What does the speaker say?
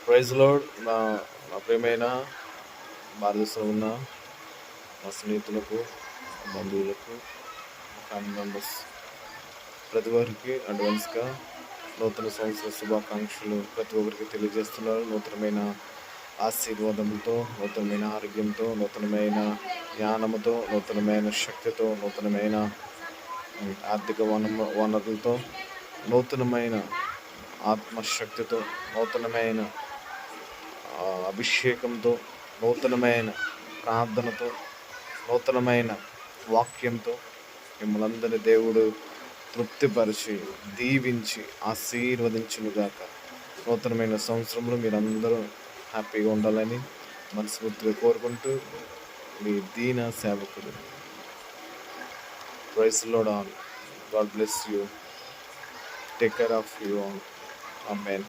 Praise lord. నా ప్రియమైన భారతదేశంలో ఉన్న మా స్నేహితులకు, బంధువులకు, ఫ్యామిలీ మెంబర్స్ ప్రతి ఒక్కరికి అడ్వాన్స్గా నూతన సంవత్సర శుభాకాంక్షలు ప్రతి ఒక్కరికి తెలియజేస్తున్నారు. నూతనమైన ఆశీర్వాదంతో, నూతనమైన ఆరోగ్యంతో, నూతనమైన జ్ఞానంతో, నూతనమైన శక్తితో, నూతనమైన ఆర్థిక వనరులతో, నూతనమైన ఆత్మశక్తితో, నూతనమైన అభిషేకంతో, నూతనమైన ప్రార్థనతో, నూతనమైన వాక్యంతో మిమ్మల్ని అందరినీ దేవుడు తృప్తిపరిచి, దీవించి, ఆశీర్వదించునుగాక. నూతనమైన సంవత్సరంలో మీరందరూ హ్యాపీగా ఉండాలని మనస్ఫూర్తిగా కోరుకుంటూ మీ దీన సేవకుడు. Praise Lord all. God bless you. Take care of you all. Amen.